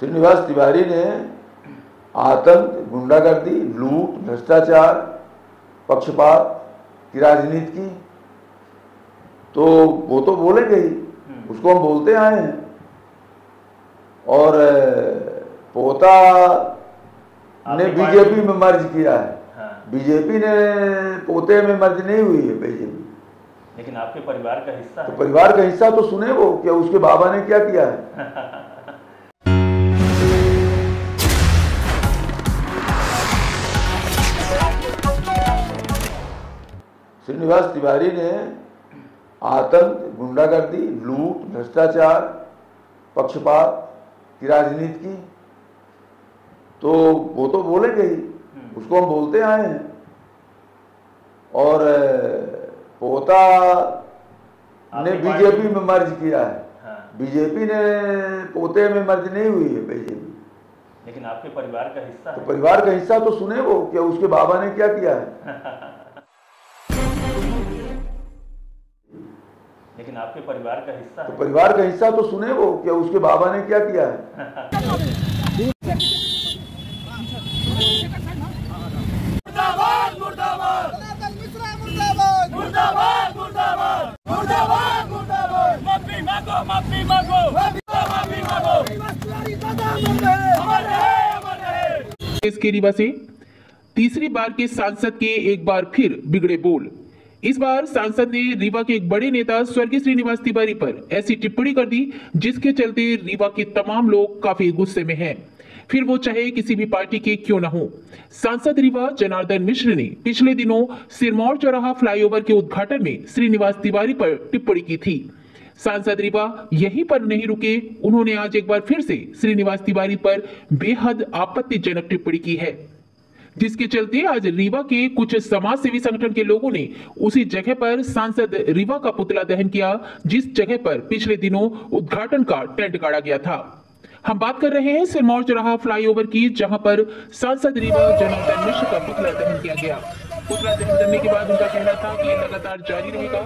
श्रीनिवास तिवारी ने आतंक, गुंडागर्दी, लूट, भ्रष्टाचार, पक्षपात की राजनीति की, तो वो तो बोलेंगे ही, उसको हम बोलते आए हैं। और पोता ने बीजेपी में मर्ज किया है। बीजेपी ने पोते में मर्ज नहीं हुई है बीजेपी, लेकिन आपके परिवार का हिस्सा है। तो परिवार का हिस्सा तो सुने वो क्या उसके बाबा ने क्या किया है। श्रीनिवास तिवारी ने आतंक, गुंडागर्दी, लूट, भ्रष्टाचार, पक्षपात की राजनीति की, तो वो तो बोलेंगे ही, उसको हम बोलते आए हैं। और पोता ने बीजेपी में मर्ज किया है। बीजेपी ने पोते में मर्ज नहीं हुई है बीजेपी, लेकिन आपके परिवार का हिस्सा है। तो परिवार का हिस्सा तो सुने वो क्या उसके बाबा ने क्या किया है। लेकिन आपके परिवार का हिस्सा है। तो परिवार का हिस्सा तो सुने वो क्या उसके बाबा ने क्या किया है। मुर्दाबाद मुर्दाबाद मुर्दाबाद मुर्दाबाद मुर्दाबाद मुर्दाबाद मुर्दाबाद माफी मांगो माफी मांगो माफी मांगो। इसके रीवा से तीसरी बार के सांसद के एक बार फिर बिगड़े बोल। इस बार सांसद ने रीवा के एक बड़े नेता स्वर्गीय श्रीनिवास तिवारी पर ऐसी टिप्पणी कर दी जिसके चलते रीवा के तमाम लोग काफी गुस्से में हैं, फिर वो चाहे किसी भी पार्टी के क्यों न हो। सांसद रीवा जनार्दन मिश्र ने पिछले दिनों सिरमौर चौराहा फ्लाईओवर के उद्घाटन में श्रीनिवास तिवारी पर टिप्पणी की थी। सांसद रीवा यहीं पर नहीं रुके, उन्होंने आज एक बार फिर से श्रीनिवास तिवारी पर बेहद आपत्तिजनक टिप्पणी की है, जिसके चलते आज रीवा के कुछ समाज सेवी संगठन के लोगों ने उसी जगह पर सांसद रीवा का पुतला दहन किया जिस जगह पर पिछले दिनों उद्घाटन का टेंट गाड़ा गया था। हम बात कर रहे हैं सिरमौर चौराहा फ्लाईओवर की, जहां पर सांसद रीवा जनार्दन मिश्र का पुतला दहन किया गया। पुतला दहन करने के बाद उनका कहना था कि लगातार जारी रहेगा।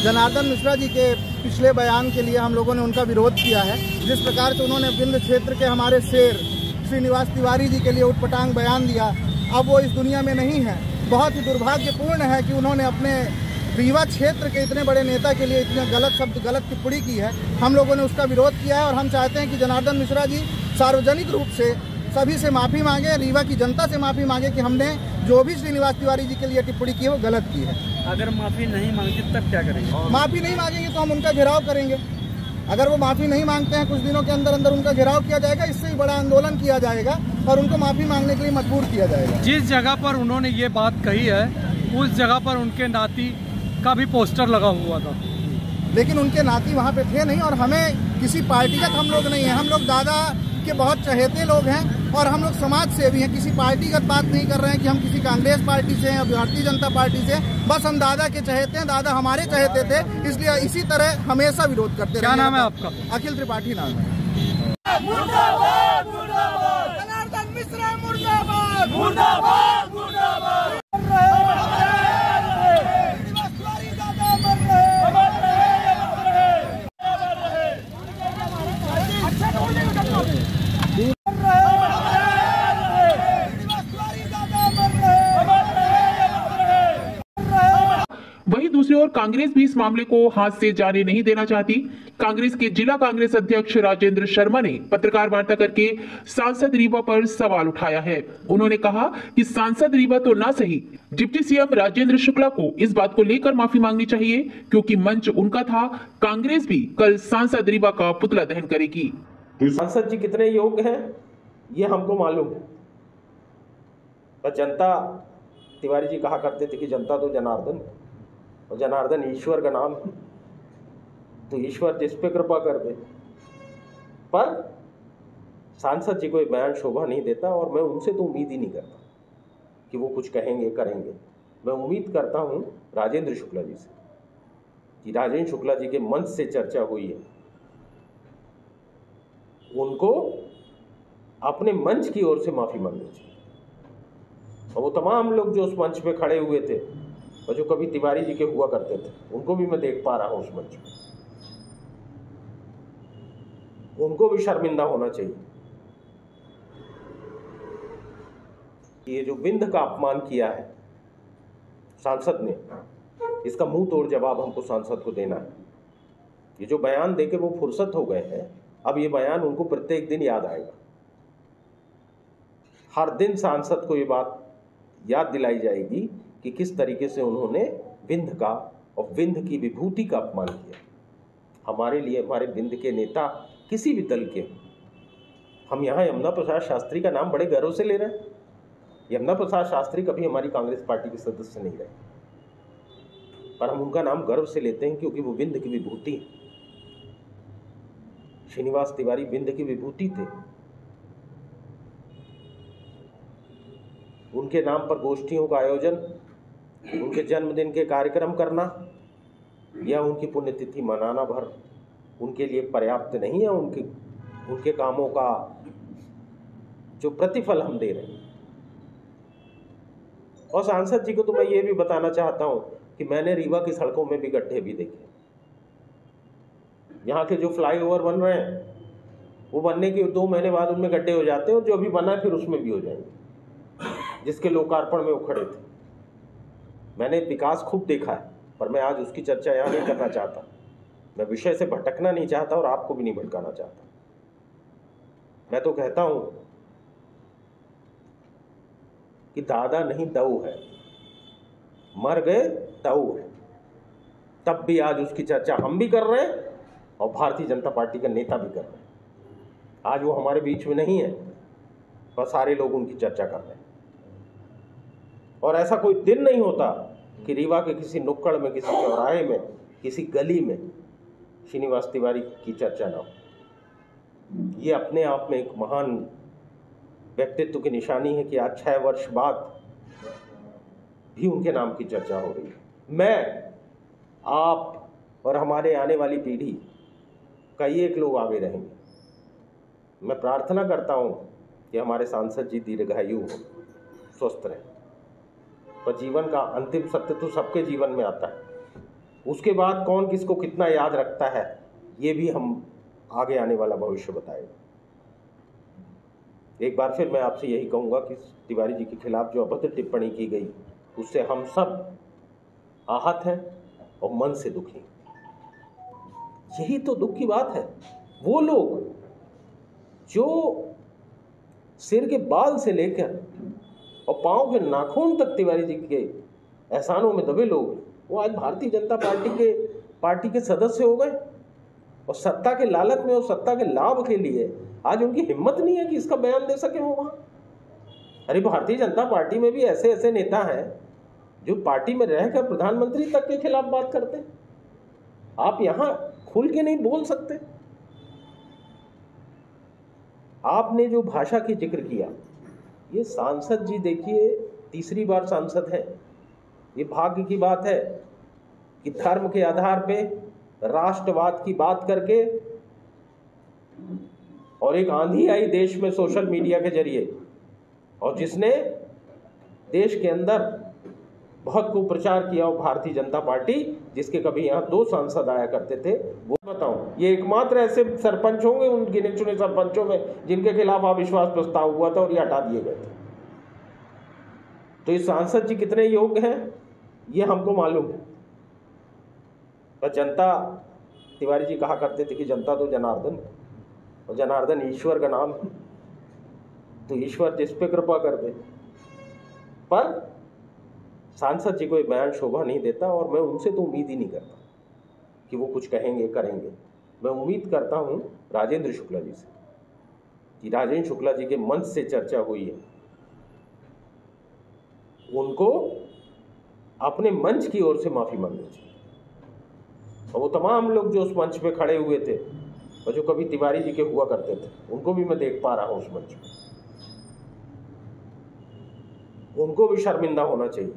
जनार्दन मिश्रा जी के पिछले बयान के लिए हम लोगों ने उनका विरोध किया है। जिस प्रकार से उन्होंने विंध्य क्षेत्र के हमारे शेर श्रीनिवास तिवारी जी के लिए उटपटांग बयान दिया, अब वो इस दुनिया में नहीं है। बहुत ही दुर्भाग्यपूर्ण है कि उन्होंने अपने रीवा क्षेत्र के इतने बड़े नेता के लिए इतने गलत शब्द, गलत टिप्पणी की है। हम लोगों ने उसका विरोध किया है और हम चाहते हैं कि जनार्दन मिश्रा जी सार्वजनिक रूप से सभी से माफ़ी मांगे, रीवा की जनता से माफ़ी मांगे कि हमने जो भी श्रीनिवास तिवारी जी के लिए टिप्पणी की है वो गलत की है। अगर माफ़ी नहीं मांगी तब क्या करेंगे? माफ़ी नहीं मांगेंगे तो हम उनका घेराव करेंगे। अगर वो माफ़ी नहीं मांगते हैं, कुछ दिनों के अंदर अंदर उनका घेराव किया जाएगा, इससे ही बड़ा आंदोलन किया जाएगा और उनको माफ़ी मांगने के लिए मजबूर किया जाएगा। जिस जगह पर उन्होंने ये बात कही है उस जगह पर उनके नाती का भी पोस्टर लगा हुआ था, लेकिन उनके नाती वहाँ पे थे नहीं। और हमें किसी पार्टीगत हम लोग नहीं हैं, हम लोग दादा के बहुत चहेते लोग हैं और हम लोग समाज सेवी हैं। किसी पार्टीगत बात नहीं कर रहे हैं कि हम किसी कांग्रेस पार्टी से हैं, भारतीय जनता पार्टी से, बस हम दादा के चहेते हैं, दादा हमारे चहेते थे, इसलिए इसी तरह हमेशा विरोध करते रहे। क्या नाम है आपका? अखिल त्रिपाठी नाम है। मुर्दाबाद मुर्दाबाद जनार्दन मिश्रा मुर्दाबाद मुर्दाबाद मुर्दाबाद। वहीं दूसरी ओर कांग्रेस भी इस मामले को हाथ से जाने नहीं देना चाहती। कांग्रेस के जिला कांग्रेस अध्यक्ष राजेंद्र शर्मा ने पत्रकार वार्ता करके सांसद रीवा पर सवाल उठाया है। उन्होंने कहा कि सांसद रीवा तो ना सही, डिप्टी सीएम राजेंद्र शुक्ला को इस बात को लेकर माफी मांगनी चाहिए क्योंकि मंच उनका था। कांग्रेस भी कल सांसद रीवा का पुतला दहन करेगी। सांसद जी कितने योग्य हैं ये हमको मालूम है, पर जनता, तिवारी जी कहा करते थे कि जनता तो जनार्दन, और जनार्दन ईश्वर का नाम है, तो ईश्वर जिस पे कृपा कर दे। पर सांसद जी को एक बयान शोभा नहीं देता और मैं उनसे तो उम्मीद ही नहीं करता कि वो कुछ कहेंगे करेंगे। मैं उम्मीद करता हूँ राजेंद्र शुक्ला जी से कि राजेंद्र शुक्ला जी के मंच से चर्चा हुई है, उनको अपने मंच की ओर से माफ़ी मांगनी चाहिए। और वो तमाम लोग जो उस मंच पे खड़े हुए थे और जो कभी तिवारी जी के हुआ करते थे, उनको भी मैं देख पा रहा हूँ उस मंच पे। उनको भी शर्मिंदा होना चाहिए। ये जो विंध्य का अपमान किया है सांसद ने, इसका मुंह तोड़ जवाब हमको सांसद को देना है। ये जो बयान देके वो फुर्सत हो गए हैं, अब ये बयान उनको प्रत्येक दिन याद आएगा। हर दिन सांसद को ये बात याद दिलाई जाएगी कि किस तरीके से उन्होंने विंध्य का और विंध्य की विभूति का अपमान किया। हमारे लिए हमारे विंध्य के नेता किसी भी दल के, हम यहाँ यमुना प्रसाद शास्त्री का नाम बड़े गर्व से ले रहे हैं। यमुना प्रसाद शास्त्री कभी हमारी कांग्रेस पार्टी के सदस्य नहीं रहे, पर हम उनका नाम गर्व से लेते हैं क्योंकि वो विंध्य की विभूति है। श्रीनिवास तिवारी विंध्य की विभूति थे। उनके नाम पर गोष्ठियों का आयोजन, उनके जन्मदिन के कार्यक्रम करना या उनकी पुण्यतिथि मनाना भर उनके लिए पर्याप्त नहीं है। उनके कामों का जो प्रतिफल हम दे रहे हैं। और सांसद जी को तो मैं ये भी बताना चाहता हूं कि मैंने रीवा की सड़कों में भी गड्ढे भी देखे। यहाँ के जो फ्लाईओवर बन रहे हैं वो बनने के 2 महीने बाद उनमें गड्ढे हो जाते हैं, और जो अभी बना है फिर उसमें भी हो जाएंगे, जिसके लोकार्पण में वो खड़े थे। मैंने विकास खूब देखा है, पर मैं आज उसकी चर्चा यहाँ नहीं करना चाहता। मैं विषय से भटकना नहीं चाहता और आपको भी नहीं भटकाना चाहता। मैं तो कहता हूं कि दादा नहीं दऊ है, मर गए दऊ है। तब भी आज उसकी चर्चा हम भी कर रहे हैं और भारतीय जनता पार्टी के नेता भी कर रहे हैं। आज वो हमारे बीच में नहीं है, पर सारे लोग उनकी चर्चा कर रहे हैं। और ऐसा कोई दिन नहीं होता कि रीवा के किसी नुक्कड़ में, किसी चौराहे में, किसी गली में श्रीनिवास तिवारी की चर्चा ना हो। ये अपने आप में एक महान व्यक्तित्व की निशानी है कि आज 6 वर्ष बाद भी उनके नाम की चर्चा हो रही है। मैं, आप और हमारे आने वाली पीढ़ी कई एक लोग आगे रहेंगे। मैं प्रार्थना करता हूं कि हमारे सांसद जी दीर्घायु हो, स्वस्थ रहें। पर जीवन का अंतिम सत्य तो सबके जीवन में आता है। उसके बाद कौन किसको कितना याद रखता है, ये भी हम आगे आने वाला भविष्य बताएगा। एक बार फिर मैं आपसे यही कहूँगा कि तिवारी जी के खिलाफ जो अभद्र टिप्पणी की गई, उससे हम सब आहत हैं और मन से दुखी। यही तो दुख की बात है। वो लोग जो सिर के बाल से लेकर और पांव के नाखून तक तिवारी जी के एहसानों में दबे लोग, वो आज भारतीय जनता पार्टी के सदस्य हो गए और सत्ता के लालच में और सत्ता के लाभ के लिए आज उनकी हिम्मत नहीं है कि इसका बयान दे सके वो वहां। अरे भारतीय जनता पार्टी में भी ऐसे ऐसे नेता हैं जो पार्टी में रहकर प्रधानमंत्री तक के खिलाफ बात करते हैं। आप यहां खुल के नहीं बोल सकते। आपने जो भाषा की जिक्र किया, ये सांसद जी देखिए तीसरी बार सांसद है। ये भाग्य की बात है कि धर्म के आधार पे राष्ट्रवाद की बात करके और एक आंधी आई देश में सोशल मीडिया के जरिए, और जिसने देश के अंदर बहुत कुप्रचार किया। और भारतीय जनता पार्टी जिसके कभी यहाँ 2 सांसद आया करते थे, वो बताऊं ये एकमात्र ऐसे सरपंच होंगे उन गिने चुने सरपंचों में जिनके खिलाफ अविश्वास प्रस्ताव हुआ था और ये हटा दिए गए थे। तो ये सांसद जी कितने योग्य हैं ये हमको मालूम है। पर जनता, तिवारी जी कहा करते थे कि जनता तो जनार्दन, और जनार्दन ईश्वर का नाम है, तो ईश्वर जिस पे कृपा कर दे। पर सांसद जी को ये बयान शोभा नहीं देता, और मैं उनसे तो उम्मीद ही नहीं करता कि वो कुछ कहेंगे करेंगे। मैं उम्मीद करता हूँ राजेंद्र शुक्ला जी से, कि राजेंद्र शुक्ला जी के मंच से चर्चा हुई है, उनको अपने मंच की ओर से माफी मांगनी चाहिए। और वो तमाम लोग जो उस मंच पे खड़े हुए थे और जो कभी तिवारी जी के हुआ करते थे, उनको भी मैं देख पा रहा हूँ उस मंच पे, उनको भी शर्मिंदा होना चाहिए।